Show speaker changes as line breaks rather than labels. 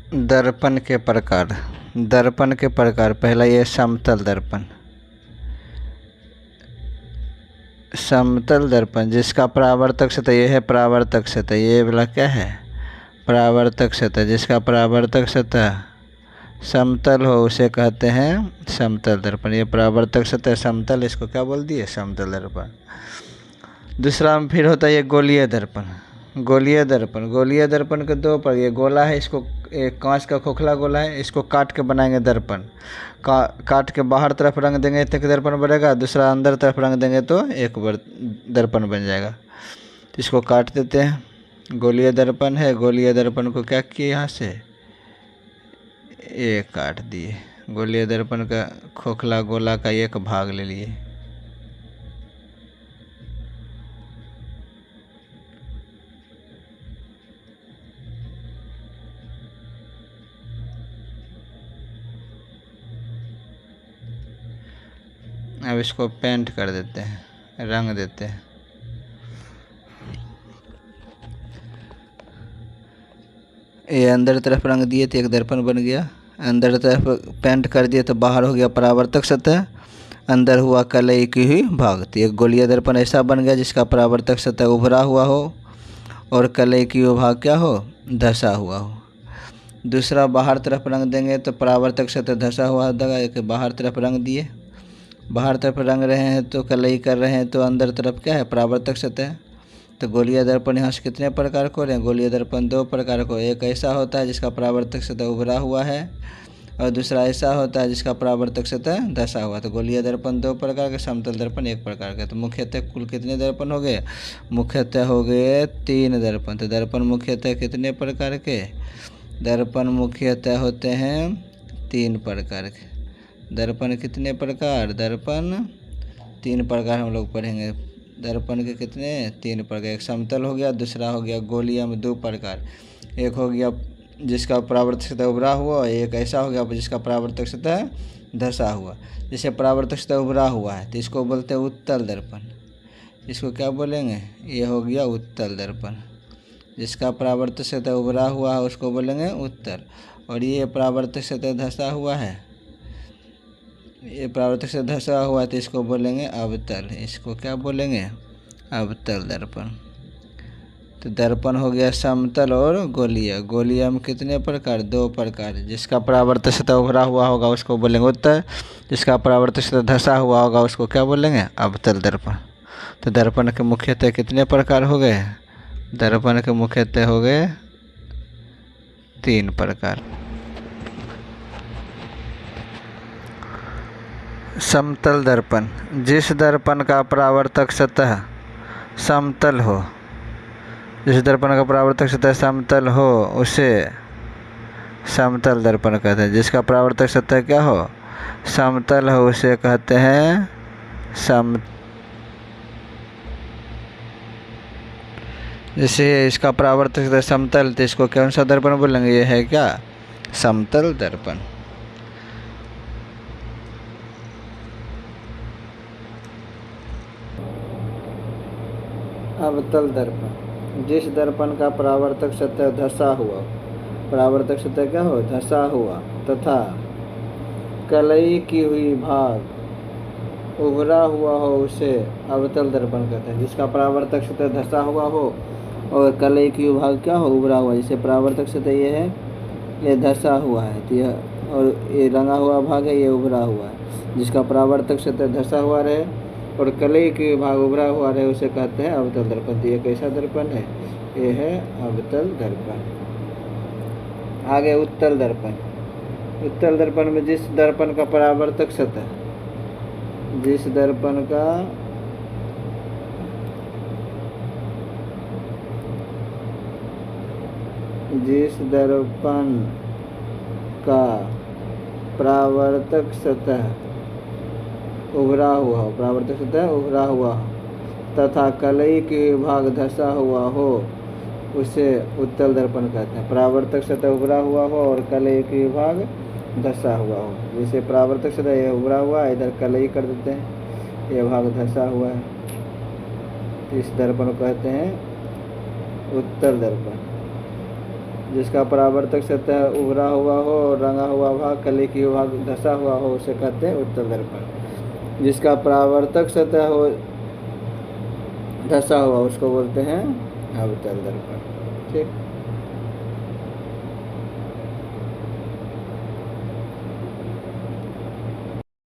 दर्पण के प्रकार। दर्पण के प्रकार, पहला ये समतल दर्पण। समतल दर्पण जिसका परावर्तक सतह, ये है परावर्तक सतह, ये वाला क्या है परावर्तक सतह। जिसका परावर्तक सतह समतल हो उसे कहते हैं समतल दर्पण। ये परावर्तक सतह समतल, इसको क्या बोल दिए समतल दर्पण। दूसरा में फिर होता है ये गोलीय दर्पण। गोलीय दर्पण, गोलीय दर्पण के दो पर, ये गोला है, इसको एक कांच का खोखला गोला है, इसको काट के बनाएंगे दर्पण। काट के बाहर तरफ रंग देंगे तो एक दर्पण बनेगा, दूसरा अंदर तरफ रंग देंगे तो एक दर्पण बन जाएगा। तो इसको काट देते हैं, गोलीय दर्पण है। गोलीय दर्पण को क्या किए, यहाँ से ये काट दिए। गोलीय दर्पण का खोखला गोला का एक भाग ले लिए। अब इसको पेंट कर देते हैं, रंग देते हैं। ये अंदर तरफ रंग दिए तो एक दर्पण बन गया, अंदर तरफ पेंट कर दिए तो बाहर हो गया परावर्तक सतह, अंदर हुआ कलई की हुई भाग। तो एक गोलीय दर्पण ऐसा बन गया जिसका परावर्तक सतह उभरा हुआ हो और कलई की वो भाग क्या हो, धंसा हुआ हो। दूसरा बाहर तरफ रंग देंगे तो परावर्तक सतह धंसा हुआ होगा, एक बाहर तरफ रंग दिए, बाहर तरफ रंग रहे हैं तो कलई कर रहे हैं तो अंदर तरफ क्या है परावर्तक सतह। तो गोलीय दर्पण यहाँ से कितने प्रकार को रहे हैं, गोलीय दर्पण दो प्रकार को। एक ऐसा होता है जिसका परावर्तक सतह उभरा हुआ है और दूसरा ऐसा होता है जिसका परावर्तक सतह धंसा हुआ। तो गोलीय दर्पण दो प्रकार के, समतल दर्पण एक प्रकार के। तो मुख्यतः कुल कितने दर्पण हो गए, मुख्यतः हो गए 3 दर्पण। तो दर्पण मुख्यतः कितने प्रकार के, दर्पण मुख्यतः होते हैं 3 प्रकार के। दर्पण कितने प्रकार, दर्पण 3 प्रकार हम लोग पढ़ेंगे। दर्पण के कितने 3 प्रकार, एक समतल हो गया, दूसरा हो गया गोलीय में 2 प्रकार। एक हो गया जिसका परावर्तक सतह उभरा हुआ, एक ऐसा हो गया जिसका परावर्तक सतह धंसा हुआ। जैसे परावर्तक सतह उभरा हुआ है तो इसको बोलते हैं उत्तल दर्पण। इसको क्या बोलेंगे, ये हो गया उत्तल दर्पण। जिसका परावर्तक सतह उभरा हुआ है उसको बोलेंगे उत्तल, और ये परावर्तक सतह धंसा हुआ है, ये परावर्तक से धंसा हुआ है तो इसको बोलेंगे अवतल। इसको क्या बोलेंगे, अवतल दर्पण। तो दर्पण हो गया समतल और गोलीय। गोलीय में कितने प्रकार, 2 प्रकार। जिसका परावर्तक सतह उभरा हुआ होगा उसको बोलेंगे उत्तल, जिसका परावर्तक सतह धंसा हुआ होगा उसको क्या बोलेंगे, अवतल दर्पण। तो दर्पण के मुख्यतः कितने प्रकार हो गए, दर्पण के मुख्यतः हो गए 3 प्रकार। समतल दर्पण, जिस दर्पण का परावर्तक सतह समतल हो, जिस दर्पण का परावर्तक सतह समतल हो उसे समतल दर्पण कहते हैं। जिसका परावर्तक सतह क्या हो, समतल हो उसे कहते हैं जैसे इसका परावर्तक सतह समतल तो इसको कौन सा दर्पण बोलेंगे, ये है क्या समतल दर्पण। अवतल दर्पण, जिस दर्पण का परावर्तक सतह धंसा हुआ, परावर्तक सतह क्या हो, धंसा हुआ, तथा कलई की हुई भाग उभरा हुआ हो उसे अवतल दर्पण कहते हैं। जिसका परावर्तक सतह धंसा हुआ हो और कलई की हुई भाग क्या हो, उभरा हुआ। जैसे परावर्तक सतह ये है, ये धंसा हुआ है तो यह, और ये रंगा हुआ भाग है, ये उभरा हुआ है। जिसका परावर्तक सतह धंसा हुआ रहे और कलई के भाग उभरा हुआ रहे उसे कहते हैं अवतल दर्पण। तो ये कैसा दर्पण है, ये है अवतल दर्पण। आगे उत्तल दर्पण। उत्तल दर्पण में जिस दर्पण का परावर्तक सतह, जिस दर्पण का परावर्तक सतह उभरा हुआ हो, परावर्तक सतह उभरा हुआ हो तथा कलई के भाग धंसा हुआ हो उसे उत्तल दर्पण कहते हैं। परावर्तक सतह उभरा हुआ हो और कलई के भाग धंसा हुआ हो। जैसे परावर्तक सतह ये उभरा हुआ है, इधर कलई कर देते हैं, ये भाग धंसा हुआ है, इस दर्पण को कहते हैं उत्तल दर्पण। जिसका परावर्तक सतह उभरा हुआ हो और रंगा हुआ भाग कली की भाग धसा हुआ हो उसे कहते हैं उत्तल दर्पण। जिसका परावर्तक सतह हो धसा हुआ उसको बोलते हैं अवतल दर्पण। ठीक।